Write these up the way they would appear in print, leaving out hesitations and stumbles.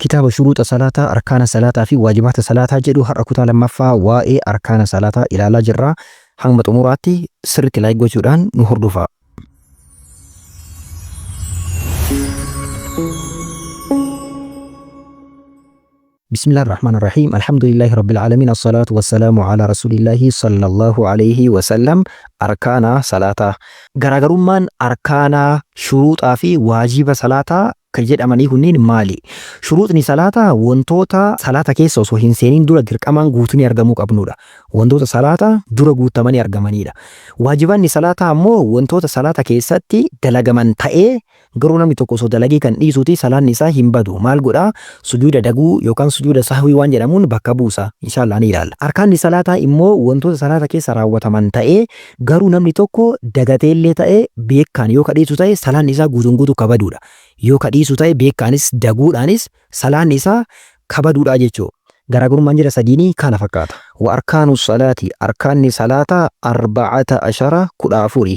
كتاب شروط صلاة أركان صلاة في واجبات صلاة جدو حركة لما فا واي أركان صلاة إلى لا جرا حمد أموراتي سرت لا يجوزان نهردفا. بسم الله الرحمن الرحيم الحمد لله رب العالمين الصلاة والسلام على رسول الله صلى الله عليه وسلم. أركان صلاة غرغرمان أركان شروط في واجب صلاة كجد أماني هنين مالي شروطني صلاة وانتوتا صلاة كيسو سو هنسينين دورا درقامان غوتني أرغموك أبنودا وانتوتا صلاة دورا غوتماني أرغمانيدا واجباني صلاة أمو وانتوتا صلاة كيساتي دلغمان تأي garuu namni tokko osoo dalagee kan dhiisuuti salaan isaa hin badu maal godhaa sujuuda daguu yookaan sujuuda sahwii waan jedhamuun bakka buusa inshallah ni ilaalla. Arkaanni salaataa immoo wantoota salaata keessa raawwataman ta'ee garuu namni tokko dagateellee ta'ee beekaan yoo kadhiisu ta'e salaan isaa guutuun guutuu kabaduudha. Yoo kadhiisu ta'e beekaanis daguudhaanis salaan isaa kabaduudha jechuudha. Garaagarummaan jira sadiinii kana fakkaata. Wa arkaanu salaati arkaanni salaataa 14 14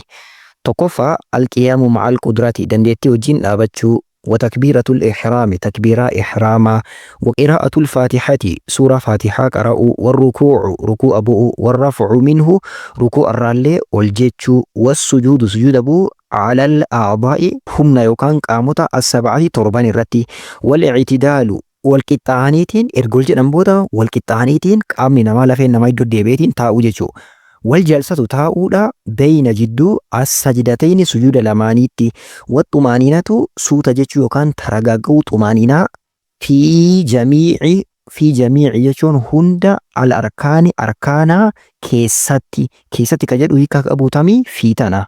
تقفى القيام مع القدرة دنديتي وجين أبتشو وتكبيرة الإحرام تكبيرة إحراما وقراءة الفاتحة سورة فاتحة قرأوا والركوع ركوع أبو والرفع منه ركوع الرالي والجيتشو والسجود سجود أبو على الأعضاء هم يوكان قامتا 7 تربان الرتي والاعتدال والقطانيتين إرجل جنبودا والقطانيتين قامنا ما لفين نما يدو ديبيتين تاو جيتشو والجلسة تاؤدا بين جدو السجدتين سجود لمانيتي والطمانينة سوت جتشو يوكان ترغاقو طمانينة في جميع يجون هند الأركان أركانا كيستي كجدو هيكاك أبو تامي في تانا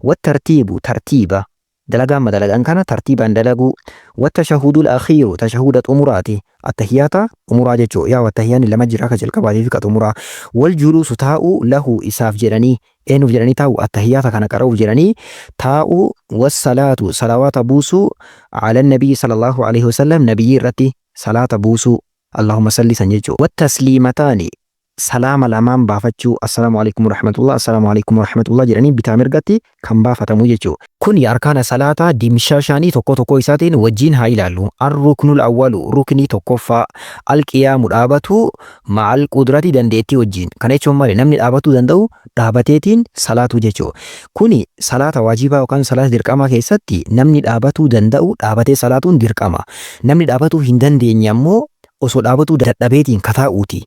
والترتيب ترتيبا دلقان مدلقان كان ترتيبا دلقو والتشهد الأخير تشهد أمراتي التحيات أمرا جتشو يا والتحيان لما جراك جلقباتي فيك أمرا والجلوس تاؤ له إساف جراني إنو جراني تاؤ التحيات كان كرو جراني تاؤ والصلاة صلوات بوسو على النبي صلى الله عليه وسلم نبي رتي صلاة بوسو اللهم صل سنجتشو والتسليمتان سلام الأمام بافتشو السلام عليكم ورحمة الله السلام عليكم ورحمة الله جراني بتامرقتي كم بافتمو جتشو كوني أركان صلاة دمشاشاني توكو إساتين وجين هايلالو الركن الأول ركني توكوفا القيام الآباتو مع القدرة دنديتي وجين كانيشو مالي نمني الآباتو دندو دابتيتين صلاة جتشو كوني صلاة واجبة وكان صلاة درقاما كيساتي نمني الآباتو دندو دابتي صلاة درقاما نمني الآباتو هندن دي نيامو osoo dhaabatu dadhabeetiin kataa'uuti.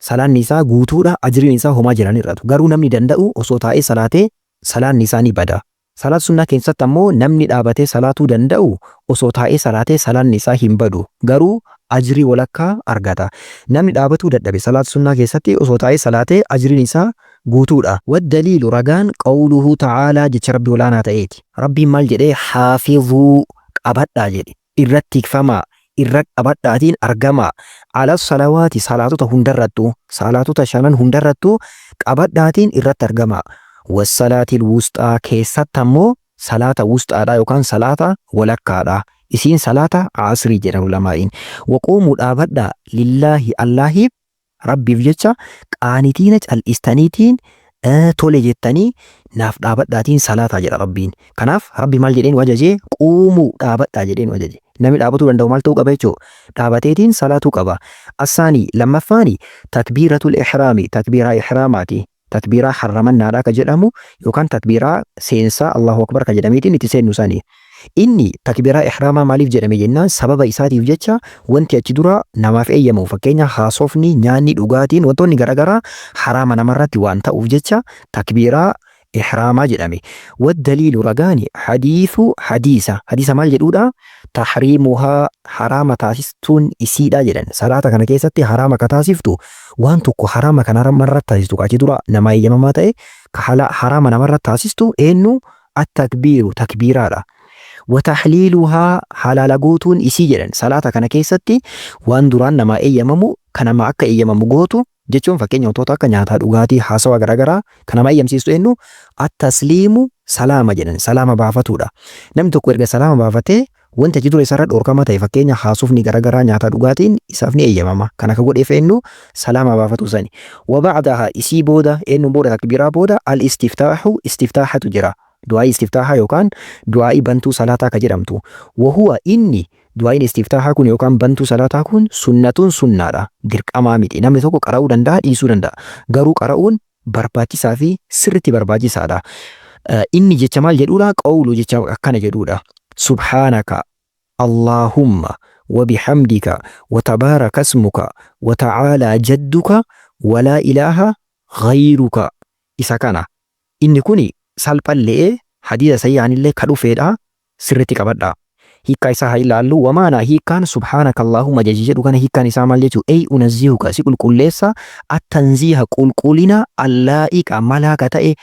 Salaan isaa guutuudha ajriin isaa homaa jiran irraatu. Garuu namni danda'u osoo taa'ee salaatee salaan isaa ni bada. Salaat sunnaa keessatti ammoo namni dhaabatee salaatuu danda'u osoo taa'ee salaatee salaan isaa hin badu. Garuu ajrii walakkaa argata. Namni dhaabatuu dadhabe salaat sunnaa keessatti osoo taa'ee salaatee ajriin isaa guutuudha. Waddaliilu ragaan qawluhu ta'aalaa jecha rabbi olaanaa ta'eeti. Rabbiin maal jedhee haafizuu qabadhaa jedhe. Irratti tikfamaa. irra qabadhaatiin argama ala salawaati salaatota hundarrattu salaatota shanan hundarrattu qabadhaatiin irratti argama wasalaatil wusxaa keessatti ammoo salaata wusxaadha yookaan salaata walakkaadha isiin salaata asrii jedhamu lamaa'iin waquumuu dhaabadha lillaahi allahiif rabbiif jecha qaanitiina cal'istaniitiin tole jettanii naaf dhaabadhaatiin salaataa jedha rabbiin kanaaf rabbi maal jedheen wajajee quumuu dhaabadhaa jedheen wajaje namni dhaabatuu danda'u maal ta'uu qaba jechuudha. Dhaabateetiin salaatuu qaba. Assaanii lammaffaani takbiiratul ihraami takbiiraa ihraamaati. Takbiiraa harramannaadhaa ka jedhamu yookaan takbiiraa seensaa Allahu akbar ka jedhameetiin itti seennu isaanii. Inni takbiiraa ihraamaa maaliif jedhame jennaan sababa isaatiif jecha wanti achi dura namaaf eeyyamu fakkeenya haasofni nyaanni dhugaatiin wantoonni garaagaraa haraama namarratti waan ta'uuf jecha takbiiraa إحراما جدامي والدليل رغاني حديث مال جدودا تحريمها حرام تاسستون إسيدا جدن صلاة كان كيستي حرام كتاسفتو وانتو حرام كان مرة تاسستو كاجدورا نما يجمماتي كحلا حرام نمرة تاسستو إنو التكبير تكبيرا وتحليلها حلال قوتون إسي جدن صلاة كان كيستي واندوران نما يجممو كان ما أكا يجممو قوتو jechuun fakkeenya wantoota akka nyaataa dhugaatii haasawaa garaagaraa kan nama eeyyamsiistu eenyu attasliimu salaama jedhan salaama baafatuudha. Namni tokko erga salaama baafatee wanti achi dura isarra dhorkama ta'e fakkeenya haasofni garaagaraa nyaataa dhugaatiin isaaf ni eeyyamama. Kan akka godheef eenyu salaama baafatu sani. Wabacdaha isii booda eenyu booda takbiiraa booda al istiftaaxatu jira. Du'aa istiftaaxa yookaan du'aa bantuu salaataa ka jedhamtu. Wahuwa inni du'aayin istiftaahaa kun yookaan bantuu salaataa kun sunnatuun sunnaadha. Dirqamaa miti. Namni tokko qara'uu danda'a, dhiisuu danda'a. Garuu qara'uun barbaachisaa fi sirriitti barbaachisaadha. Inni jecha maal jedhuudha? Qawlu jecha akkana jedhuudha. Subhaanaka Allahumma wa bihamdika wa tabaaraka ismuka wa ta'aalaa jadduka wa laa ilaaha ghayruka. Isa kana. Inni kuni salphallee hadiisa sayyaanillee ka dhufeedha. Sirriitti qabadha. Hiikkaa isaa haa ilaallu. Wamaana hiikkaan subhaanaka Allahumma jechi jedhu kana hiikkaan isaa maal jechuu? Ey unazzihuka si qulqulleessa attanziiha qulqullina allaa'iqa malaaka ta'e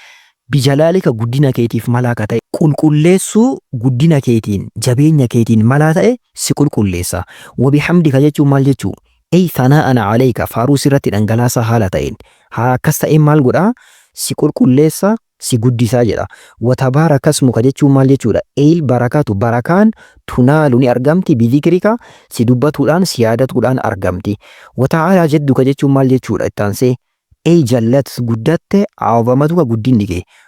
bijalaalika guddina keetiif malaaka ta'e qulqulleessuu guddina keetiin jabeenya keetiin malaa ta'e si qulqulleessa. Wabihamdika jechuun maal jechuu? Ey thanaa'an alayka faaruu sirratti dhangalaasaa haala ta'een haa akkas ta'een maal godhaa? Si qulqulleessa si guddisaa jedha. Watabaaraka ismuka jechuun maal jechuudha? Eel barakaatu barakaan tunaalu ni argamti bidhikrika si dubbatuudhaan si yaadatuudhaan argamti. Wata'aalaa jadduka jechuun maal jechuudha? Ittaansee ey jallat guddatte aawwamatuka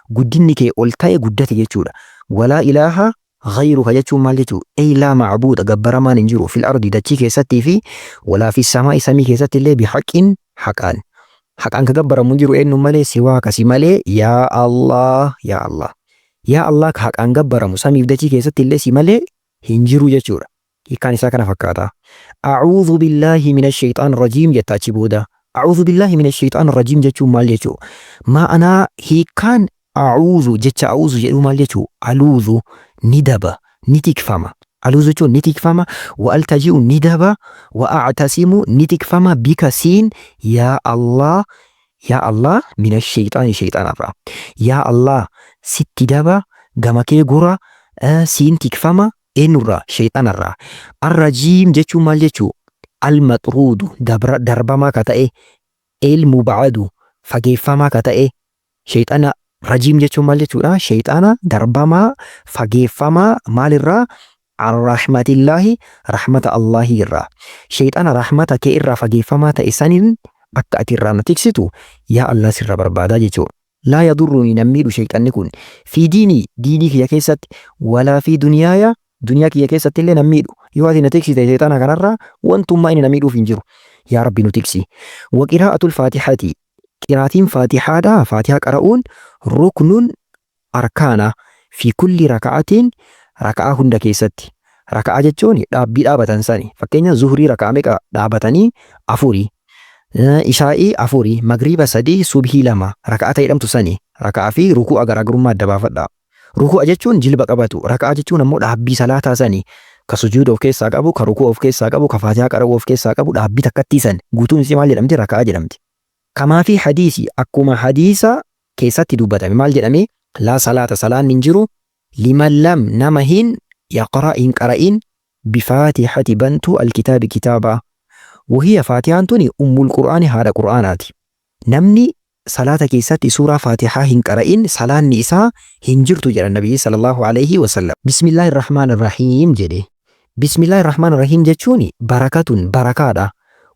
guddinni kee ol ta'e guddate jechuudha. Walaa ilaaha ghayruka jechuun maal jechuudha? Ey laa macbuuda gabbaramaan hin jiru fil ardi dachii keessattii fi walaa fi samaa samii keessatti illee bihaqqin haqaan. Haqaan ka gabbaramu hin jiru eenyu malee siwaa kasi malee yaa Allah yaa Allah. Yaa Allah ka haqaan gabbaramu samiif dachii keessatti illee si malee hin jiru jechuudha. Hiikkaan isaa kana fakkaata. A'uudhu billaahi mina shayxaan rajiim jetta achi booda. A'uudhu billaahi mina shayxaan rajiim jechuun maal jechuu? Ma'anaa hiikkaan a'uudhu jecha a'uudhu jedhu maal jechuu? Aluudhu ni daba ni tikfama. Aluudhu jechuun ni tikfama. Wa altaji'u ni daba. Wa a'tasimu ni tikfama bika siin yaa Allah mina shayxaani shayxaanarraa. Yaa Allah sitti daba gama kee gora siin tikfama eenyurraa? Shayxaanarraa. Arrajiim jechuun maal jechuu? Almaxruudu darbamaa ka ta'e ilmubacadu fageeffamaa ka ta'e shayxaana. Rajiim jechuun maal jechuudha? Shayxaana darbamaa fageeffamaa maalirraa? Arrahmatillaahi rahmata Allaahi irraa. Shayxaana rahmata kee irraa fageeffamaa ta'e saniin akka ati irraa na tiksitu yaa Allah sirra barbaadaa jechuudha. Laa yadurruuni nan miidhu shayxanni kun fi diinii kiyya keessatti walaa fi duniyaa kiyya keessatti illee nan miidhu. Yoo ati na tiksite shayxaana kanarraa wantummaa inni na miidhuuf hin jiru. Yaa Rabbi nu tiksi. Wa qiraa'atul faatixaati. Qiraatiin faatixaadhaa faatihaa qara'uun ruknuun arkaana fi kulli raka'atiin raka'aa hunda keessatti. Raka'aa jechuun dhaabbii dhaabatan sani. Fakkeenya zuhurii raka'aa meeqa dhaabatanii? Afurii. Ishaa'ii afurii. Magriiba 3 subhii 2 raka'aa ta'edhamtu sani. Raka'aa fi ruku'a garaagarummaa adda baafadha. Ruku'a jechuun jilba qabatu. Raka'aa jechuun ammoo dhaabbii salaataa sani. Ka sujuuda of keessaa qabu, ka ruku'a of keessaa qabu, ka faatihaa qara'uu of keessaa qabu dhaabbii takkattii san. Guutuun isii maal jedhamti? Raka'aa jedhamti. Kamaa fi hadiisi akkuma hadiisa keessatti dubbatame maal jedhame? Laa salaata salaan hin jiru liman lam nama hin yaqra hin qara'in bifaatixati bantu alkitaabi kitaabaa. Wahiya faatihaan tuni ummul qur'aani haadha qur'aanaati. Namni salaata keessatti suuraa faatixaa hin qara'in salaanni isaa hin jirtu jedha Nabiyyi sallallahu alayhi wa sallam. Bismillaahi irrahmaan irrahiim jedhe. Bismillaahi irrahmaan irrahiim jechuun barakatun barakaadha.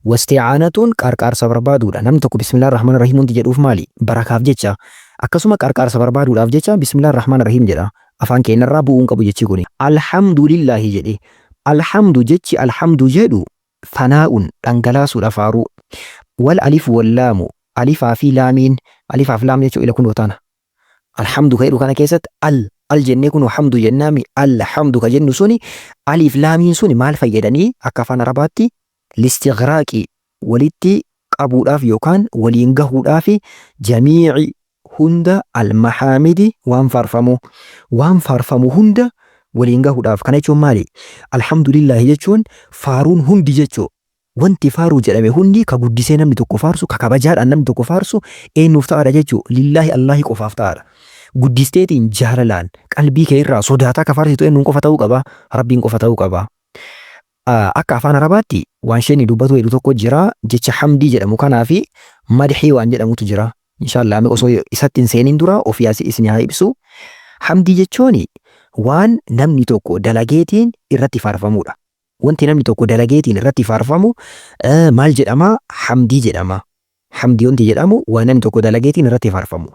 Wasti'aanatuun qarqaarsa barbaaduudha. Namni tokko bismillaahi irrahmaan irrahiim hundi jedhuuf maali? Barakaaf jecha. Akkasuma qarqaarsa barbaaduudhaaf jecha bismillaahi irrahmaan irrahiim jedha. Afaan keenyarraa bu'uun qabu jechi kuni. Alhamdulillaahi jedhe. Alhamdu jechi alhamdu jedhu fanaa'uun dhangalaasuudha faaruu. Wal alif wal laamu alifaa fi laamiin alifaaf laam jechuun ila kunoo taana. Alhamdu ka jedhu kana keessatti al jennee kunoo hamdu jennaami alhamdu ka jennu suni alif laamiin suni maal fayyadanii akka afaan arabaatti listighraaqi walitti qabuudhaaf yookaan waliin gahuudhaaf jamiici hunda almahaamidi waan faarfamu hunda waliin gahuudhaaf. Kana jechuun maali? Alhamdulillaahi jechuun faaruun hundi jechuu. Wanti faaruu jedhame hundi ka guddisee namni tokko faarsu ka kabajaadhaan namni tokko faarsu eenyuuf ta'aadha jechuu? Lillaahi Allaahi qofaaf ta'aadha. Guddisteetiin jaalalaan qalbii kee irraa sodaataa ka faarsitu eenyuun qofa ta'uu qaba? Rabbiin qofa ta'uu qaba. Akka afaan arabaatti waan isheen dubbatu jedhu tokko jira jecha hamdii jedhamu kanaa fi madhii waan jedhamutu jira. Inshaallah osoo isatti hin seeniin dura ofii asii isin haa ibsu. Hamdii jechuun waan namni tokko dalageetiin irratti faarfamudha. Wanti namni tokko dalageetiin irratti faarfamu maal jedhama? Hamdii jedhama. Hamdii wanti jedhamu waan namni tokko dalageetiin irratti faarfamu.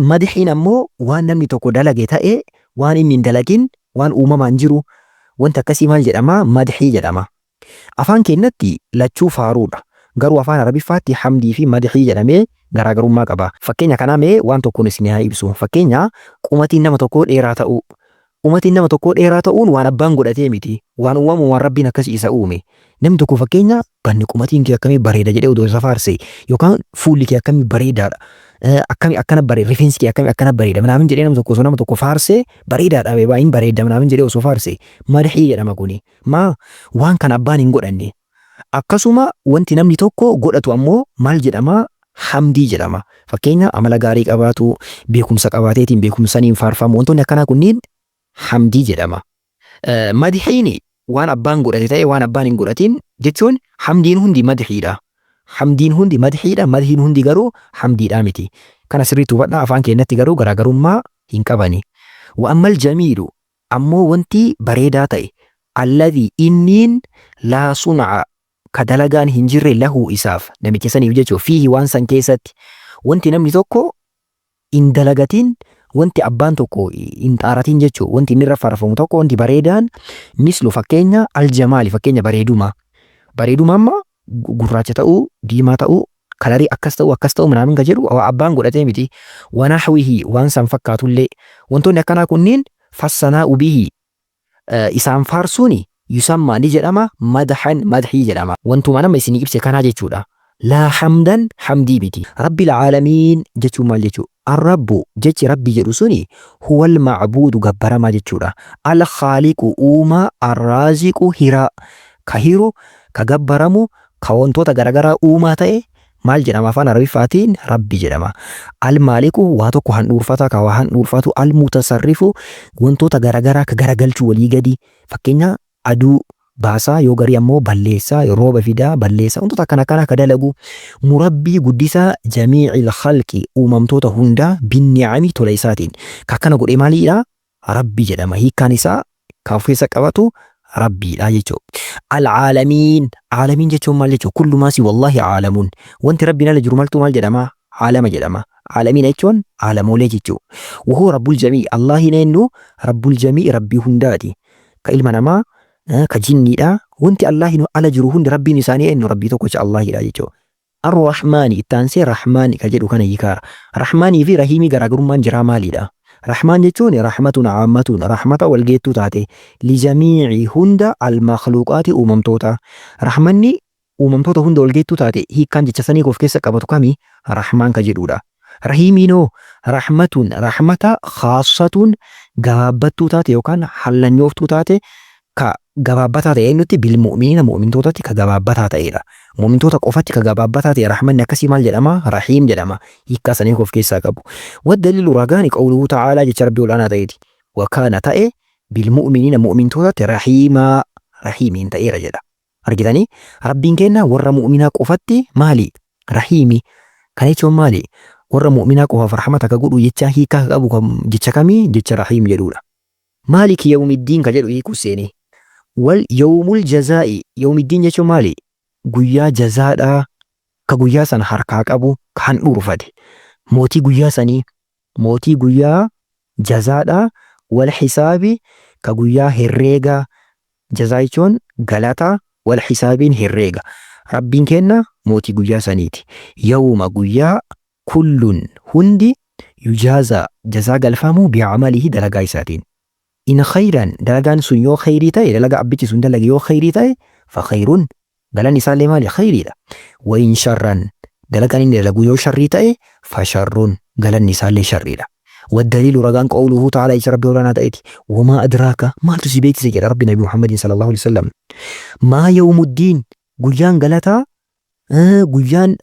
Madhiin ammoo waan namni tokko dalage ta'ee waan inni hin dalagin waan uumamaan jiru Wanta akkasii maal jedhama? Madhii jedhama. Afaan keenyatti lachuu faaruudha. Garuu afaan Arabiffaatti hamdii fi madhii jedhamee garaagarummaa qaba. Fakkeenya kanaa mee waan tokkoon isin haa ibsu. Fakkeenya qumatiin nama tokkoo dheeraa ta'uu. Qumatiin nama tokkoo dheeraa ta'uun waan abbaan godhatee miti. Waan uumamu waan rabbiin akkasii isa uume. Namni tokko fakkeenya banni qumatiin kee akkamii bareeda jedhee odoo isa faarse yookaan fuulli kee akkamii bareedaadha. Akkamii akkana bareeda rifeensi kee akkamii akkana bareeda manaamin jedhee nama tokko faarse bareedaadha baay'een bareeda manaamin jedhee osoo faarse madhii jedhama kuni. Maa waan kan abbaan hin godhanne. Akkasuma wanti namni tokko godhatu ammoo maal jedhama? Hamdii jedhama. Fakkeenya amala gaarii qabaatu beekumsa qabaateetiin beekumsaniin faarfamu wantoonni akkanaa kunniin hamdii jedhama. Madhiin waan abbaan godhate ta'e waan abbaan hin godhatin jechuun hamdiin hundi madhiidha. Hamdiin hundi madhiidha. Madhiin hundi garuu hamdiidha miti. Kana sirriitti hubadhaa afaan keenyatti garuu garaagarummaa hin qabani. Wa'ammal jamiilu ammoo wanti bareedaa ta'e alladhi inniin laa sun'a ka dalagaan hin jirre lahu isaaf namicha saniif jechuun fiihi waan san keessatti wanti namni tokko hin dalagatin wanti abbaan tokko hin xaaratin jechuun wanti inni irra faarfamu tokko wanti bareedaan mislu fakkeenya aljamaali fakkeenya bareeduma. Bareeduma amma gurraacha ta'uu diimaa ta'uu kalarii akkas ta'uu manaamin ka jedhu abbaan godhatee miti. Wanahwihi waan san fakkaatullee wantoonni akkanaa kunniin fassanaa ubihi isaan faarsuuni yusammaa ni jedhama madhan madhii jedhama. Wantuma nama isinii ibse kanaa jechuudha. Laa hamdan hamdii miti. Rabbil caalamiin jechuun maal jechuu? Arrabbu jechi rabbii jedhu suni huwal macbuudu gabbaramaa jechuudha. Al khaaliqu uumaa arraaziqu hiraa ka hiru ka gabbaramu ka wantoota garagaraa uumaa ta'e maal jedhama afaan Arabiffaatiin rabbi jedhama. Al maaliqu waa tokko handhuurfata ka waa handhuurfatu al mutasarrifu wantoota garagaraa ka garagalchuu walii gadi fakkeenya aduu baasaa yoo garii ammoo balleessaa yoo rooba fidaa balleessaa wantoota akkana kana ka dalagu murabbii guddisaa jamiicil khalqi uumamtoota hundaa binni'ami tola isaatiin ka akkana godhe maaliidha rabbi jedhama. Hiikkaan isaa ka of keessa qabatu rabbiidha jechuudha. Alcaalamiin caalamiin jechuun maal jechuudha? Kullumaasi wallaahi caalamuun wanti rabbiin ala jiru maltu maal jedhama? Caalama jedhama. Caalamiin jechuun caalamoolee jechuudha. Wahuu rabbul jamii Allahin eenyu rabbul jamii rabbii hundaati. Ka ilma namaa ka jinniidha wanti Allahin ala jiru hundi rabbiin isaanii eenyu rabbii tokkocha Allahidha jechuudha. Ar-Rahmaani ittaansee Rahmaani ka jedhu kana hiikaa. Rahmaanii fi Rahiimii garaagarummaan jiraa maalidha? Rahmaan jechuun rahmatun caammatun rahmata walgeettuu taate lijamiici hunda al-makhluuqaati uumamtoota. Rahmanni uumamtoota hunda walgeettuu taate hiikkaan jecha sanii of keessa qabatu kami? Rahmaan ka jedhudha. Rahiimiinoo rahmatun rahmata khaassatun gabaabbattuu taate yookaan hallanyooftuu taate ka gabaabbataa ta'e eenyutti bilmu'miniina mu'mintootatti ka gabaabbataa ta'edha. Mu'mintoota qofatti ka gabaabbataa ta'e rahmanni akkasii maal jedhama? Rahiim jedhama. Hiikkaa sanii of keessaa qabu. Waddaliilu ragaani qawluhu ta'aalaa jecha rabbii olaanaa ta'eeti. Wakaana ta'e bilmu'miniina mu'mintootatti rahiimaa rahiimiin ta'eera jedha. Argitanii rabbiin kenna warra mu'minaa qofatti maali? Rahiimi. Kana jechuun maali? Warra mu'minaa qofaaf rahmata ka godhu jecha hiikaa qabu jecha kamii? Jecha rahiim jedhudha. Maaliki yawmiddiin ka jedhu hiikuu seenee. Wal yawmul jazaa'i yawmiddiin jechuun maali? Guyyaa jazaadhaa ka guyyaa sana harkaa qabu ka handhuurfate. Mootii guyyaa sanii mootii guyyaa jazaadhaa wal xisaabi ka guyyaa herreegaa jazaa jechuun galata wal xisaabiin herreega. Rabbiin kenna mootii guyyaa saniiti. Yawma guyyaa kullun hundi yujaaza jazaa galfamu bi'amalihi dalagaa isaatiin. In khayran dalagaan sun yoo khayrii ta'e dalaga abbichi sun dalage yoo khayrii ta'e fa khayrun galan isaallee maali khayriidha. Wa in sharran dalagaan inni dalagu yoo sharrii ta'e fa sharrun galan isaallee sharriidha. Waddaliilu ragaan qawluhu ta'ala isa rabbi olaanaa ta'eeti. Wamaa adraaka maaltu si beeksise jedha rabbi nabi Muhammadin sallallahu alaihi wasallam. Maa yawmuddiin guyyaan galataa guyyaan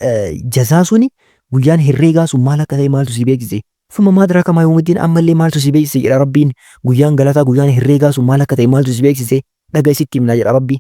jazaa suni guyyaan herreegaa sun maal akka ta'e maaltu si beeksise? Fuma maa adraaka maa yawmuddiin ammallee maaltu si beeksise jedha rabbiin guyyaan galataa guyyaan herreegaa sun maal akka ta'e maaltu si beeksise? Dhagaa isitti himna jedha rabbi.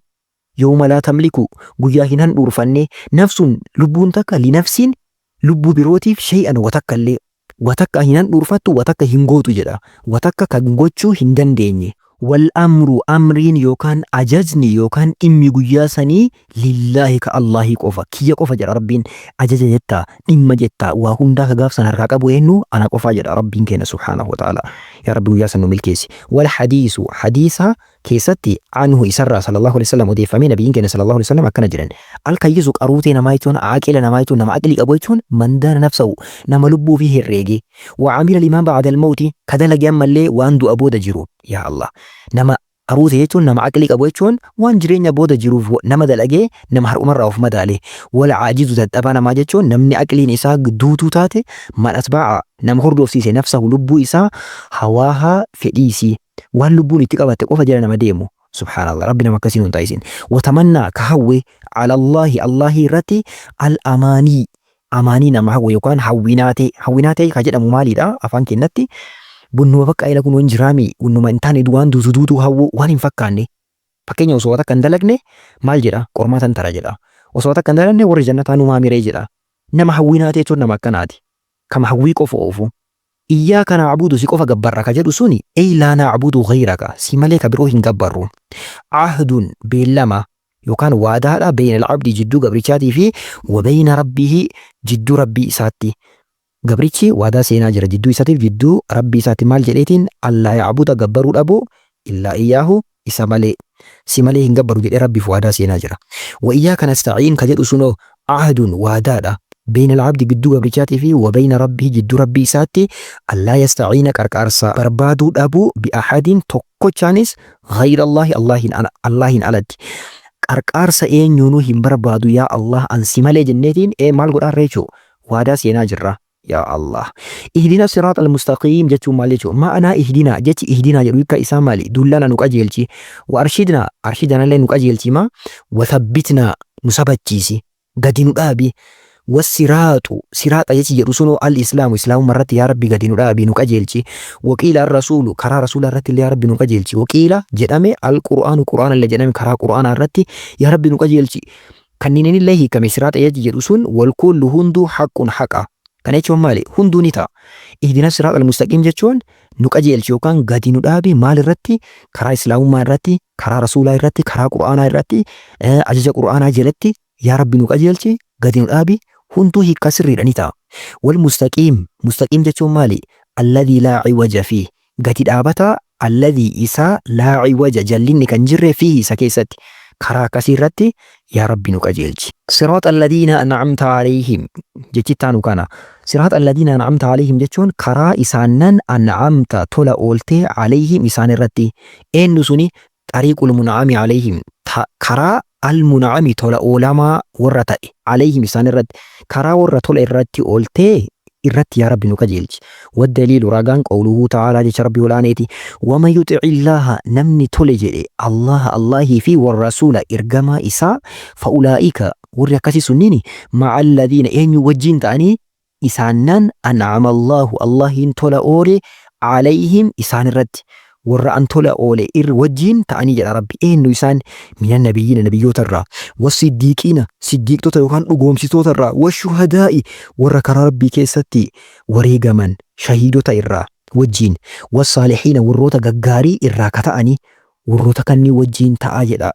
Yawma laa tamliku guyyaa hin handhuurfanne nafsun lubbuun takka linafsiin lubbuu birootiif shay'an watakkallee watakka hin handhuurfattu watakka hin gootu jedha. Watakka kan gochuu hin dandeenye. Wal amru amriin yookaan ajazni yookaan dhimmi guyyaa sanii lillaahi ka Allahi qofa kiyya qofa jedha rabbiin. Ajaja jettaa dhimma jettaa waa hundaa ka gaafsan harkaa qabu eenyu ana qofa jedha rabbiin keenya subhaanahu wa ta'ala. Yaa rabbi guyyaa san nu milkeessi. Wal hadiisu hadiisa keessatti anhu isarraa sallallahu alaihi wasallam odeeffamee nabiyyiin keenya sallallahu alaihi wasallam akkana jedhan alkayyisu qaruutee namaa jechuun aqila namaa jechuun nama aqli qabu jechuun mandana nafsa'u nama lubbuu fi herreege wa amila liman ba'da al-mauti kadalage ammallee waan du'a booda jiru yaa Allah nama qaruutee jechuun nama aqli qabu jechuun waan jireenya booda jiruuf nama dalagee nama har'umarraa of madaale wal aajizu dadhabaa namaa jechuun namni aqliin isaa duutuu taate man asbaa'a nama hordofsiise nafsahu lubbuu isaa hawaahaa fedhiisii waan lubbuun itti qabatte qofa jala nama deemu subhaanallah rabbi nama akkasiin hin taa'isin watamannaa ka hawwe ala Allahi irratti al-amaanii amaanii nama hawwe yookaan hawwinaatee ka jedhamu maalidha afaan keenyatti bunnuma bakka ila kun waan jiraami bunnuma hin taane waan duutuu hawwu waan hin fakkaanne fakkeenya osoo takka hin dalagne maal jedha qormaatan tara jedha osoo takka hin dalagne warri jannataa numaa miree jedha nama hawwinaatee jechuun nama akkanaati kama hawwii qofa oofu iyyaaka na'budu si qofa gabbarra ka jedhu suni ey laa na'budu ghayraka si malee ka biroo hin gabbarru ahdun beellama yookaan waadaadha bayna al-abdi jidduu gabrichaatii fi wa bayna rabbihi jidduu rabbii isaatti gabrichi waadaa seenaa jira jidduu isaatiif jidduu rabbii isaatti maal jedheetiin allaa ya'buda gabbaruu dhabu illaa iyyaahu isa malee si malee hin gabbaru jedhee rabbiif waadaa seenaa jira wa iyyaaka nasta'iin ka jedhu sunoo ahdun waadaadha بين العبد جدو قبريشاتي فيه وبين ربه جدو ربي ساتي ألا يستعين كركارسا بربادو أبو بأحد توقو چانيس غير الله علد كركارسا إين يونو هم بربادو يا الله أن سمالي جنتين إيه مال قرآن ريشو وادا سينا جرة يا الله اهدنا الصراط المستقيم جتو ماليشو ما أنا اهدنا جتي اهدنا جرويكا إسام مالي دولنا نكاجيلتي وأرشدنا لين نكاجيلتي ما وثبتنا نسبتيسي قدين أبي والصراط صراط يجي رسول الإسلام إسلام مرت يا ربي قد نرابي نكجلتي وقيل الرسول كرا رسول الرت اللي يا ربي نكجلتي وقيل جدامي القرآن اللي جدامي كرا قرآن الرت يا ربي نكجلتي كنين الله كم صراط يجي رسول والكل هندو حقا كان يجوا مالي هندو نتا إهدنا الصراط المستقيم جتون نكجلتي وكان قد نرابي مال الرت كرا إسلام ما الرت كرا رسول الرت كرا قرآن الرت أجج قرآن جلتي يا ربي نكجلتي قد نرابي هندو هي كسر رنيتا والمستقيم مستقيم جتون مالي الذي لا عوج فيه قد الآبتا الذي إسا لا عوج جلين كنجر فيه سكيست كرا كسيرتي يا ربي نكجيلج صراط الذين أنعمت عليهم جتتانو كان صراط الذين أنعمت عليهم جتون كرا إسانن أنعمت تولا أولتي عليهم إسان الرتي إن نسوني طريق المنعم عليهم كرا المنعم تولا أولما ورطة عليهم إسان الرد كرا ورطول الرد أولتي الرد يا رب نكجيلج والدليل راغان قوله تعالى جيش ربي ولانيتي وما يطع الله نمني تولجي الله في والرسول إرقما إسا فأولئك ورقسي سنيني مع الذين إن يوجين تاني إسانان أنعم الله تولا أولي عليهم إسان الرد warra an tola oole wajjin ta'anii jedha rabbi eenyu isaan minan nabiyyiina nabiyyoota irraa wasiddiiqiina siddiiqtota yookaan dhugoomsitoota irraa washuhadaa'i warra karaa rabbii keessatti wareegaman shahiidota irraa wajjin wasaalihiina warroota gaggaarii irraa kata'anii warroota kanneen wajjin ta'aa jedha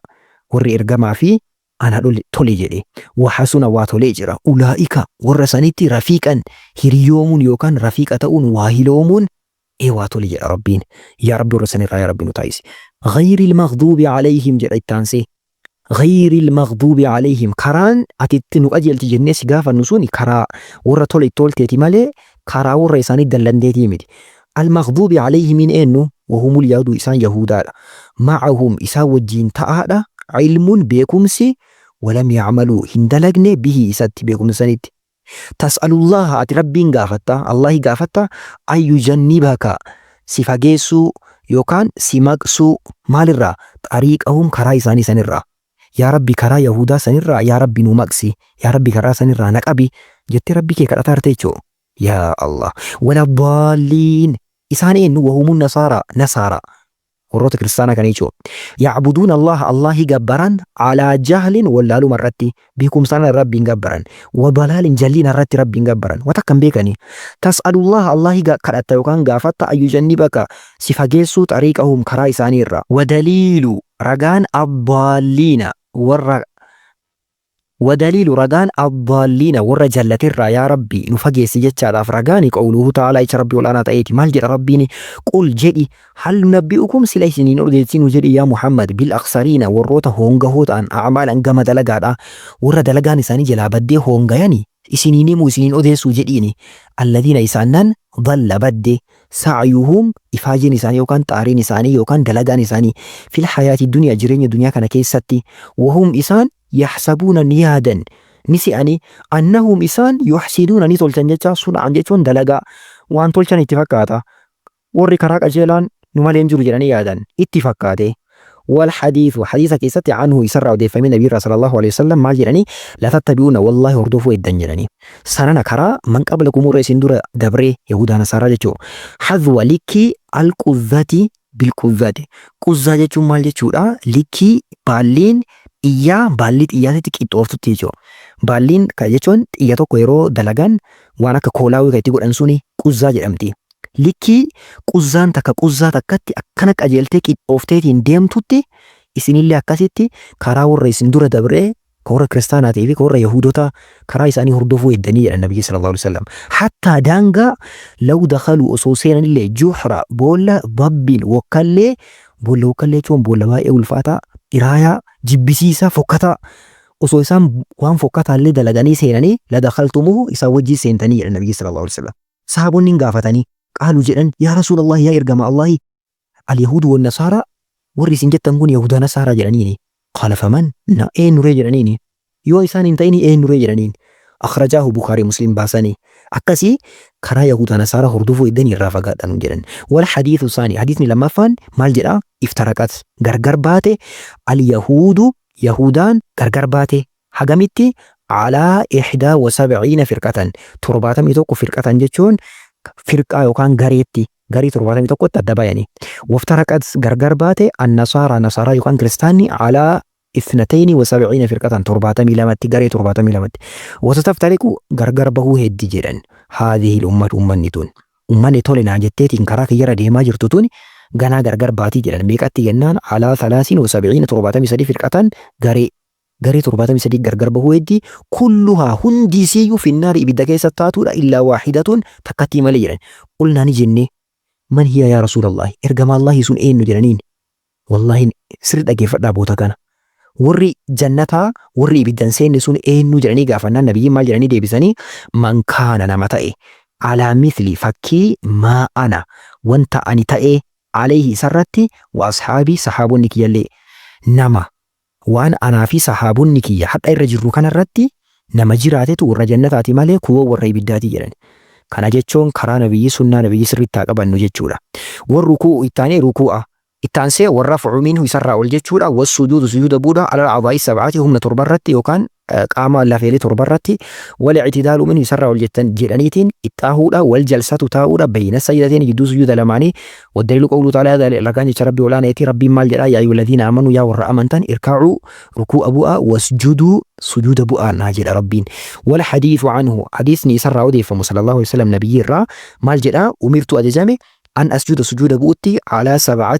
warri ergamaa fi ana tole jedhe waxasuna waa tolee jira ulaa'ika warra sanitti rafiiqan hiriyoomuun yookaan rafiiqa ta'uun waa hiloomuun واتولي يا ربين يا رب ورسني يا رب نتايس غير المغضوب عليهم جريتانسي غير المغضوب عليهم كران اتتنو اجل تجنس غافا نسوني كرا ورا تولي تولتي مالي كرا ورا يساني دلنديتي مدي المغضوب عليهم من انه وهم اليهود إسان يهودا معهم إسا وجين تاعدا علم بيكمسي ولم يعملوا هندلقن به إسات بيكم سنت تسأل الله أتربين غافتا الله غافتا أي يجنبك سفاقيسو يوكان سمقسو مالرا طريقهم كراي ساني سنرا يا ربي كرا يهودا سنرا يا ربي نمقسي يا ربي كرا سنرا نقبي جت ربي كي كراتارتيچو يا الله ولا ضالين إسانين وهم نصارى ورّوت كريستانا كانيشو يعبدون الله جبران على جهل ولالو مرتي بكم سنة ربي جبران وضلال جلين رتي ربي جبران وتكم بيكني تسأل الله كرتا وكان غافتا أي جنبك سفاجيسو طريقهم كراي سانيرا ودليل رجان الضالين ودليل رجان الضالين ورجلة الرا يا ربي نفجي سجدت على فرجاني قوله تعالى إيش ربي ولا أنا تأتي مال جد ربيني قل جدي هل ننبئكم سليسنين أردتين جدي يا محمد بالأخسرين وروتا هونغهوت عن أعمال أن جمد لجادا ورد لجاني ساني جلا بدي هونغياني إسنيني موسنين أدهسو جديني الذين إسانن ضل بدي سعيهم إفاجين إساني وكان تارين إساني وكان دلجان إساني في الحياة الدنيا جرين الدنيا كان كيستي وهم إسان يحسبون نيادا نسياني أنهم إسان يحسنون نتولتن جتا صنعا جتون دلقا وان تولتن اتفاقاتا ورّي كراك أجيلان نمالين جور جراني يادا اتفاقاتي والحديث حديث كيستي عنه يسرع وديفا من نبي صلى الله عليه وسلم ما جراني لا تتبعون والله وردوفو الدن جراني سننا كرا من قبلكم رئيسين دور دبري يهودا نصارى جتو حذو لكي القذات بالقذات قذات جتو مال جتو لكي بالين iyyaa baalli xiyyaatitti qixxooftutti jechuudha. Baalliin kan jechuun xiyya tokko yeroo dalagan waan akka koolaawii kan itti godhan suni quzzaa jedhamti. Likkii quzzaan takka quzzaa takkatti akkana qajeeltee qixxoofteetiin deemtutti isinillee akkasitti karaa warra isin dura dabree warra kiristaanaatii fi warra yahudotaa karaa isaanii hordofuu eeddanii jedhan nabiyyi sallallahu alaihi wasallam. Hattaa daangaa law dakhaluu osoo seenanillee juhra boolla babbiin wokkallee boolla wokkallee jechuun boolla baay'ee ulfaataa iraayaa jibbisiisa fokkataa osoo isaan waan fokkataallee dalaganii seenanii la dakhaltumuhu isa wajjii seentanii jedhan nabiyyi sallallahu alaihi wasallam. Sahaabonni gaafatanii qaaluu jedhan yaa rasuulallah yaa ergama allahi al-yahuud wa nasaara warri isin jettan kun yahudaa nasaaraa jedhaniini. Qaala faman na eenyuree jedhaniini yoo isaan hin ta'ini eenyuree jedhaniin. أخرجاه بخاري مسلم باساني أكسي كرا يهودا نصارى هردوفو إدني الرافقات أنو جرن والحديث الثاني حديثني لما فان مال جرا افترقات غرغر باتي اليهود يهودان غرغر باتي حقمتي على 71 فرقة ترباتا ميتوكو فرقة جتشون فرقة يوكان غريتي غري ترباتا ميتوكو تدبا يعني وافترقات غرغر باتي النصارى نصارى يوكان كريستاني على 72 فرقة ترباتا ميلامتي غري ترباتا ميلامتي وستفترق غرغر بهو هدي جرن هذه الأمة أمنتون أمنتون ناجتتين كراك يرى ديما جرتتون غنا غرغر باتي جرن بيكاتي جنان على 73 ترباتا ميسدي فرقة غري ترباتا ميسدي غرغر بهو هدي كلها هندسي في النار إبدا كيسة تاتو إلا واحدة تكتي مليجرن قلنا نجني من هي يا رسول الله إرقم الله سن إين جرنين والله سرد أجيفت دابوتا كان warri jannataa warri ibiddan seenne sun eenyu jedhanii gaafannaan nabiyyiin maal jedhanii deebisanii man kaana nama ta'e alaa mithli fakkii maa ana wanta ani ta'e alayhi isarratti wa ashaabii sahaabonni kiyyallee nama waan anaa fi sahaabonni kiyya hadha irra jirru kanarratti nama jiraatetu warra jannataati malee kuwa warra ibiddaati jedhan. Kana jechuun karaa nabiyyi sunnaa nabiyyi sirriitti haa qabannu jechuudha. Warri rukuu ittaanee rukuu'a. التانسي والرفع منه يسرع والجتشورا والسجود سجود بودا على الأعضاء السبعة هم تربرتي وكان قام لا فيلي تربرتي والاعتدال منه يسرع والجتن جيرانيتين التاهودا والجلسة تاهودا بين السيدتين يدو سجود لماني والدليل قوله تعالى هذا لكان ربي ولا نأتي ربي مال جرا يا أيها الذين آمنوا يا ورا أمنتن اركعوا ركوع أبوء واسجدوا سجود أبوء ناجر ربين والحديث عنه حديثني يسرع ودي فمصلى الله عليه وسلم نبي الرا مال جرا أمرت أجزامي أن أسجد سجود أبوتي على 7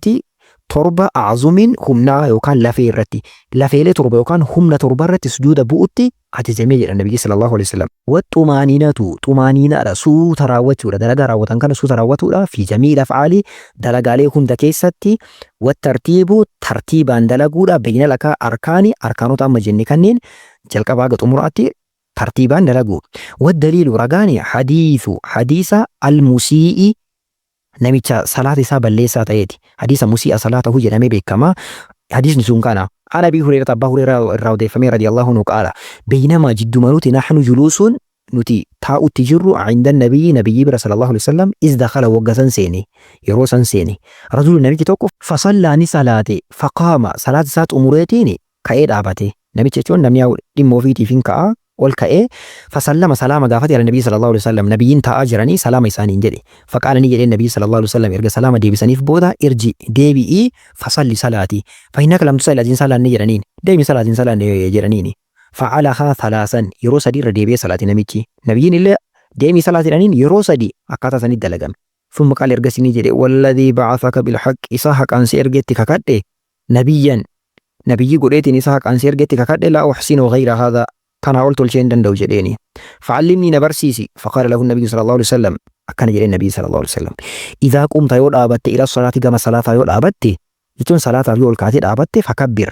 torba a'zumin humnaa yookaan lafee irratti lafeelee torba yookaan humna torba irratti sujuuda bu'utti ajajamee jedha nabiyyi sallallahu alaihi wasallam. Xumaaniinaadha suuta raawwachuudha dalagaa raawwatan kana suuta raawwatuudha fi jamiil af'aali dalagaalee hunda keessatti wattartiibu tartiibaan dalaguudha bayna lakaa arkaanota amma jenne kanneen jalqabaa ga xumuraatti tartiibaan dalagu. Waddaliilu ragaani hadiisa al-musii'i namicha salaata isaa balleessaa ta'eeti. Hadiisa musii'a salaatahu jedhamee beekama. Hadiisni sun kana عن أبي هريرة أبا هريرة الراودي فمي رضي الله عنه قال بينما جد منوتي نحن جلوس نتي تاء التجر عند النبي نبي صلى الله عليه وسلم إذ دخل وقسا سيني يروسا سيني رجل النبي توقف فصلى صلاتي فقام صلاة سات أموريتيني كأيد آباتي نبي تشون نم ياو دمو فيتي فينكا والكأي فسلم سلام قافت على النبي صلى الله عليه وسلم نبيين تأجرني سلام إسانين جري فقال نيجي النبي صلى الله عليه وسلم إرجع سلام دي بسنيف بودا إرجي ديبي إيه فصلي صلاتي فإنك لم تصلي الذين صلى نجرنين ديمي صلاة صلى نجرنيني فعلها ثلاثا يروس دي رديبي صلاة نميتي نبيين اللي ديمي صلاة نين يروس دي أكاتا سند دلقم ثم قال إرجع سنيجي والذي بعثك بالحق إصاحك أن سيرجتك كده نبيا نبي قريت إصاحك أن سيرجتك كده لا أحسن غير هذا تنا قلت الشيء دندو جديني فعلمني نبرسيسي فقال له النبي صلى الله عليه وسلم أكن جدين النبي صلى الله عليه وسلم إذا قمت يود أبت إلى الصلاة كما صلاة يود أبت يتون صلاة يود كاتير أبت فكبر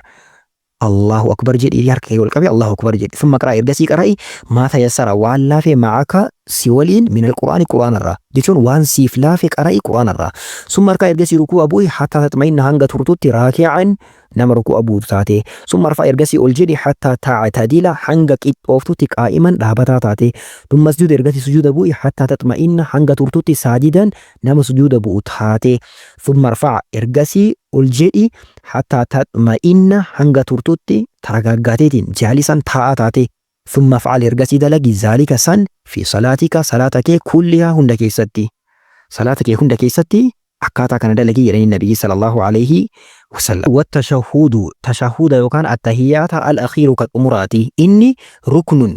الله أكبر جدي يركي والكبي الله أكبر جدي ثم قرأ يرجسي قرأي ما تيسر وان في معك سوالين من القرآن قرآن الرا جتون وان سيف لا في قرأي قرآن الرا ثم ركع يرجسي ركوع أبوي حتى تطمئن هنگ ترتوت راكعا نم ركوع أبو تاتي ثم رفع يرجسي الجدي حتى تعتدل هنگ كيت أوفتوت قائما رابطا تاتي ثم مسجود يرجسي سجود أبوي حتى تطمئن هنگ ترتوت ساجدا نم سجود أبو تاتي ثم رفع يرجسي الجدي حتى تطمئن هنگ ترتوت ترغغاتين جالسا تاتي ثم فعل يرجسي دلقي ذلك سن في صلاتك كلها هندك ستي صلاتك هندك ستي أكاتا كان دلقي يعني النبي صلى الله عليه وسلم والتشهد تشهد يكان التهيات الأخير كالأمراتي إني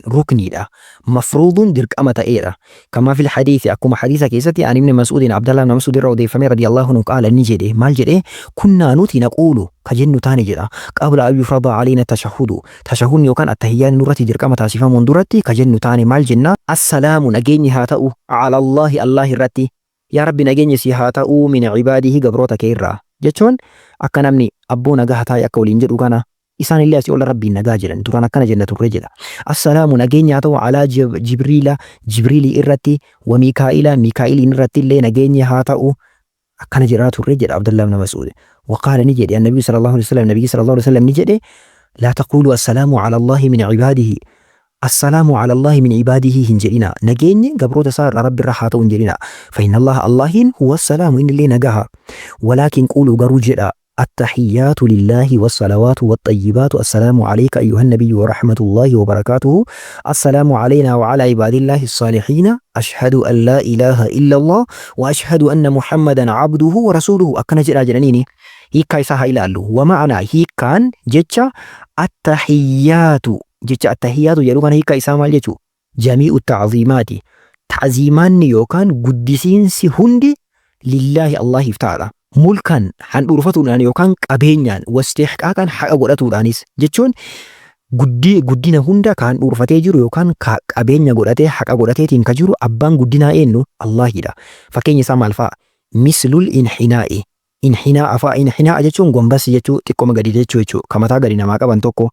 ركني لا مفروض درك أمة إيرا كما في الحديث أكما حديث كيستي عن ابن مسعود عبد الله بن مسعود رضي الله عنه قال نجده مال جده كنا نوتي نقول كجن تاني جدا قبل أن يفرض علينا التشهد تشهد يكان التهيات نورتي درك أمة صفة من درتي كجن تاني مال جنة السلام نجيني هاتأو على الله الرتي يا رب نجيني سيهاتأو من عباده قبروتك إيرا jechuun akka namni abboo nagaa taa'ee akka waliin jedhu kana isaan illee asii ol rabbiin nagaa jedhan duraan akkana jenna turre jedha assalaamu nageenya haa ta'u alaa jibriilii irratti wa miikaa'iliin irratti illee nageenya haa ta'u akkana jedhaa turre jedha Abdullah ibn Mas'ud waqaala ni jedhe annabi sallallahu alaihi wasallam ni jedhe laa taqulu assalaamu ala allahi min cibaadihi السلام على الله من عباده هنجرنا نجيني قبروت صار رب الرحات هنجرنا فإن الله هو السلام إن اللي نجاها ولكن قولوا قروجنا التحيات لله والصلوات والطيبات السلام عليك أيها النبي ورحمة الله وبركاته السلام علينا وعلى عباد الله الصالحين أشهد أن لا إله إلا الله وأشهد أن محمدا عبده ورسوله أكن جرانيني هي كايسها إلى الله ومعنى هي كان جتشا التحيات jecha attahiyyaatu jedhu kana hiika isaa maal jechuudha jamii'u ta'ziimaati ta'ziimaanni yookaan guddisiinsi hundi lillaahi allahiif ta'adha mulkan handhuurfatuudhaan yookaan qabeenyaan wastihqaaqan haqa godhatuudhaanis jechuun guddina hunda kan dhuurfatee jiru yookaan qabeenya godhatee haqa godhateetiin ka jiru abbaan guddinaa eenyu allahidha fakkeenya isaa maal fa'a mislul inhinaa'a jechuun gombas jechuu xiqqoma gadi jechuu kamataa gadi namaa qaban tokko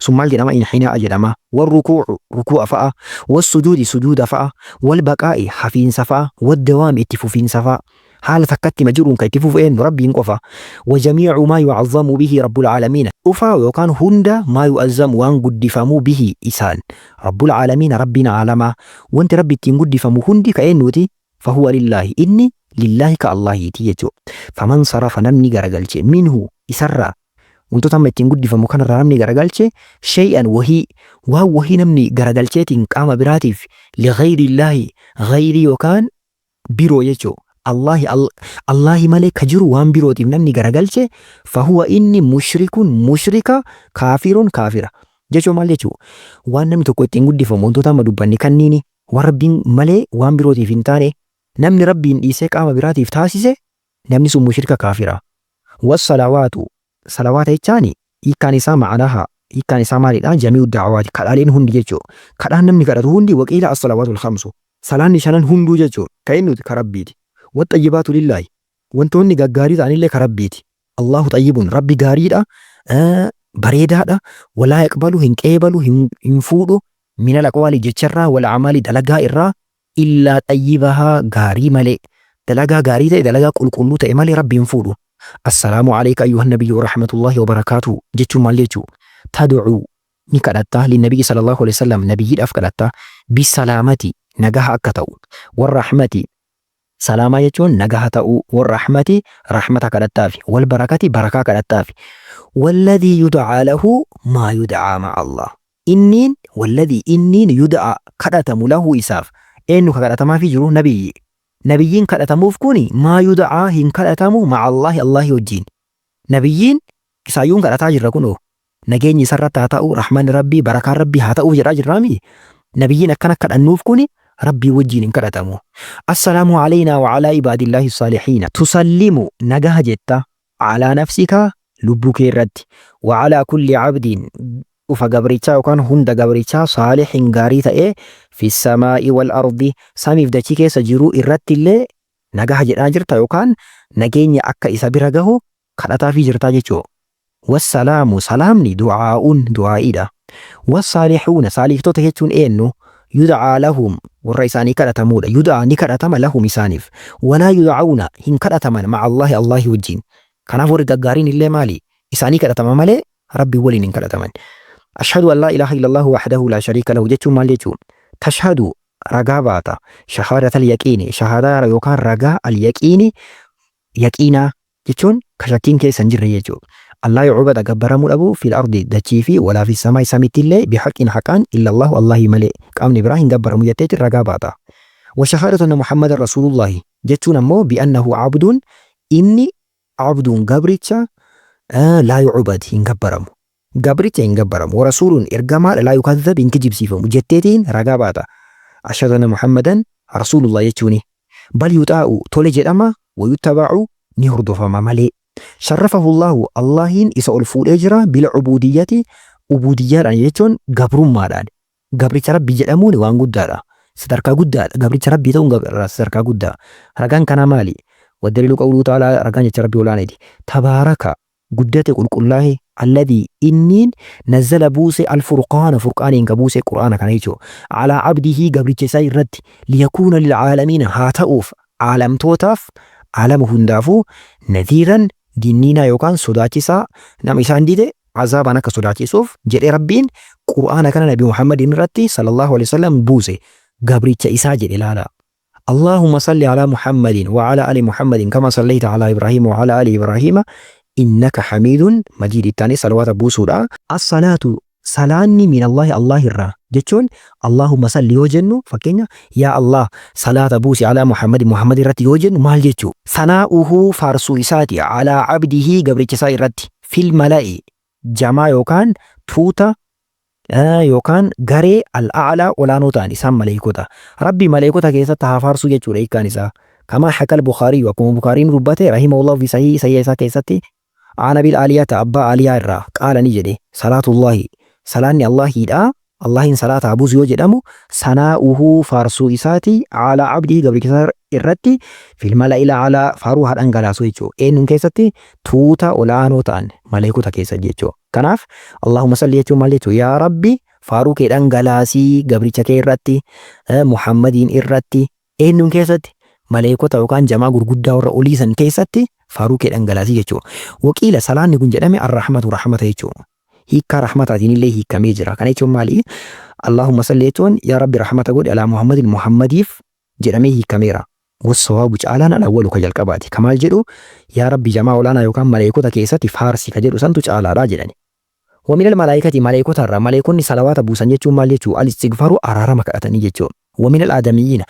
ثم الجنما إنحناء جنما والركوع ركوع فاء والسجود سجود فاء والبقاء حفين سفاء والدوام اتفوفين سفاء حال فكت مجرون كي تفوفين ربي انقفا وجميع ما يعظم به رب العالمين أفا وكان هندا ما يؤزم وان قد فمو به إسان رب العالمين ربنا عالما وانت ربي تنقد فمو هندي كأنوتي فهو لله إني لله كالله تيجو فمن صرف نمني غرقلش منه إسرّا wantoota amma ittiin guddifamu kanarraa namni garagalche shay'an wahii namni garagalcheetiin qaama biraatiif lighayriillaahi ghayrii yookaan biroo jechuu Allahi malee ka jiru waan birootiif namni garagalche fahuwa inni mushrika kaafirun kaafira jechuu maal jechuu waan namni tokko ittiin guddifamu wantoota amma dubbanni kanniini waan rabbiin malee waan birootiif hin taane namni rabbiin dhiisee qaama biraatiif taasise namni sun mushrika kaafira wassalawaatu salawaata jechaani hiikkaan isaa ma'anaha hiikkaan isaa maalidha jamii'u da'awaati kadhaaleen hundi jechuu kadhaan namni kadhatu hundi waqiila as-salawaatul khamsu salaanni shanan hunduu jechuu ka innuti ka rabbiiti waxayyibaatu lillaahi wantoonni gaggaarii ta'anillee ka rabbiiti Allahu xayyibun rabbi gaariidha bareedaadha walaa yaqbalu hin qeebalu hin fuudhu minal aqwaali jecharraa wal amaali dalagaa irraa illaa xayyibahaa gaarii malee dalagaa gaarii ta'e dalagaa qulqulluu ta'e malee rabbi hin fuudhu السلام عليك أيها النبي ورحمة الله وبركاته جتشو ماليتشو تدعو نكالتا للنبي صلى الله عليه وسلم نبي الأفكالتا بالسلامة نجاها أكتو والرحمة سلامة يجون نجاها تأو والرحمة رحمة كالتافي والبركة بركة كالتافي والذي يدعى له ما يدعى مع الله والذي إنين يدعى كالتم له إساف إنه كالتما في جرو نبيين kadhatamuuf kuni maa yuda'aa hin kadhatamu ma'a Allahi wajjin nabiyyiin isaayyuun kadhataa jirra kunoo nageenyi isarratti haa ta'u rahmanni rabbii barakaan rabbii haa ta'u jedhaa jirraami nabiyyiin akkana kadhannuuf kuni rabbii wajjin hin kadhatamu assalaamu alaynaa wa alaa ibaadillaahi saalihiina tusallimu nagaha jetta alaa nafsika lubbuu kee irratti wa alaa kulli cabdiin dhufa gabrichaa yookaan hunda gabrichaa saalihin gaarii ta'ee fi samaa'i wal ardi samiif dachii keessa jiru irratti illee nagaha jedhaa jirta yookaan nageenya akka isa bira gahu kadhataafii jirtaa jechuu. Wassalaamu salaamni du'aa'uun du'aa'iidha. Wassaalihuuna saalihtota jechuun eenyu yud'aa lahum warra isaanii kadhatamuudha. Yud'aa ni kadhatama lahum isaaniif. Walaa yud'aawna hin kadhataman ma'a Allahi Allahi wajjin. Kanaaf warri gaggaariin illee maali? Isaanii kadhatama malee rabbi waliin hin kadhataman. Ashhadu an laa ilaaha illallahu wahdahu laa shariika lahu jechuun maal jechuun? Tashhadu ragaa baata. Shahaadata al-yaqiini shahaadaa yookaan ragaa al-yaqiini yaqiinaa jechuun kashakkiin keessa hin jirre jechuudha. Allah yu'bada gabbaramu dhabu fil ardi dachii fi walaa fi samaa'i samiitti illee bihaqqin haqaan illa Allahu Allahi malee qaamni biraa hin gabbaramu jetteetti ragaa baata. Wa shahaadatu anna Muhammadan Rasuulullahi jechuun ammoo bi annahu abduun inni abduun gabricha laa yu'bad hin gabbaramu. Gabricha hin gabbaramu. Wa rasuuluun ergamaadha laa yukadhab hin kijibsiifamu jetteetiin ragaa baata. Ashhadu anna Muhammadan Rasuulullahi jechuuni. Bal yuxaa'u tole jedhama wa yuttaba'u ni hordofama malee. شرفه الله اللهين إسا الفول إجرا بالعبودية عبودية يجون قبرون مالان قبر ترب بيجلمون وان قدارا ستركا قدار قبر ترب بيتون قبر ستركا قدار رقان كان مالي والدليل قوله تعالى رقان يتربي ولاني دي تبارك قدتك الله الذي إنين نزل بوسي الفرقان فرقان إنك بوسي قرآن كان يجو على عبده قبر تساي رد ليكون للعالمين هاتأوف عالم توتاف عالم هندافو نذيرا دينينا يوكان صداتيسا نام إسان ديدي عذابانا كصداتيسوف جري ربين قرآن كان نبي محمد رتي صلى الله عليه وسلم بوزي قبريتش إسا جري لالا اللهم صل على محمد وعلى آل محمد كما صليت على إبراهيم وعلى آل إبراهيم إنك حميد مجيد التاني صلوات بوسودا الصلاة سلاني من الله الله الرا جتشون اللهم صل يوجنو فكينا يا الله صلاة بوسي على محمد رتي يوجن مال جتشو ثناؤه فارسو إساتي على عبده قبل جسائي رتي في الملائي جماع يوكان توتا يوكان غري الأعلى ولانو تاني سام ملايكوتا ربي ملايكوتا كيسا تهافارسو جتشو ريكان إسا كما حكى البخاري وكما بخاري ربته رحمه الله في صحيح إسا كيساتي عن بالآلية أبا آلية الرا قال نجدي صلاة الله سلاني الله إذا الله صلاة أبو زيوج دمو سناؤه فارسو إساتي على عبده قبل كسر الرتي في الملأ إلى على فاروها الأنجلاسو يجو إنهم كيستي توتا أولانو تان ملايكو تكيست يجو كناف اللهم صل يجو ماليتو يا ربي فاروك الأنجلاسي قبل كسر الرتي محمدين الرتي إنهم كيستي ملايكو تاوكان جماع قرقودا ورأوليسا كيستي فاروك الأنجلاسي يجو وكيل سلاني كن جدامي الرحمة رحمة يجو هيك رحمة دين الله هيك ميجرا كان يجون مالي اللهم صليتون يا ربي رحمة قول على محمد المحمديف جرمي هيك كاميرا والصواب جعلنا الأول كجل كباتي كمال جدو يا ربي جماعة لنا يكون ملائكة كيساتي فارسي كجدو سنتو جعل راجلني ومن الملائكة ملائكة ترى ملائكة صلوات أبو سنجتو ماليتو الاستغفار أرارا مكأتني جتو ومن الآدميين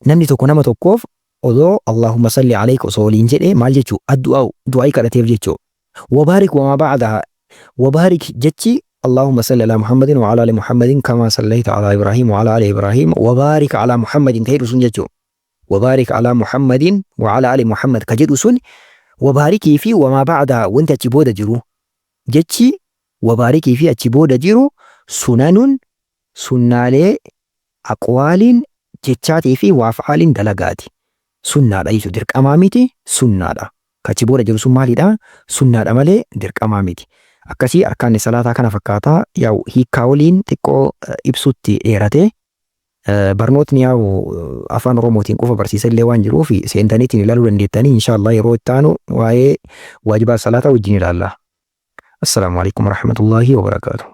نمني تكون ما تكوف أضو اللهم صل عليك وصولين جدي مال جتو الدعاء دعاء كرتيف جتو وبارك وما بعدها وبارك جتي اللهم صل على محمد وعلى آل محمد كما صليت على إبراهيم وعلى آل إبراهيم وبارك على محمد كيد سن جتو وبارك على محمد وعلى آل محمد كجد سن وبارك في وما بعدها وانت تبود جرو جتي وبارك في تبود جرو سنن سنالي أقوال جتشاتي في وأفعال دلقاتي سنة رئيس درك أمامتي سنة كتبود جرو سمالي دا سنة مالي درك أمامتي akkasii arkaanni salaataa kana fakkaataa yaa'u hiikkaa waliin xiqqoo ibsutti dheerate barnootni yaa'u afaan oromootiin qofa barsiisa illee waan jiruuf seentaniitiin ilaaluu dandeettanii inshaallah yeroo itti aanu waa'ee waajibaat salaataa wajjin ilaalla. Assalaamu alaikum warahmatullaahi wabarakaatuh.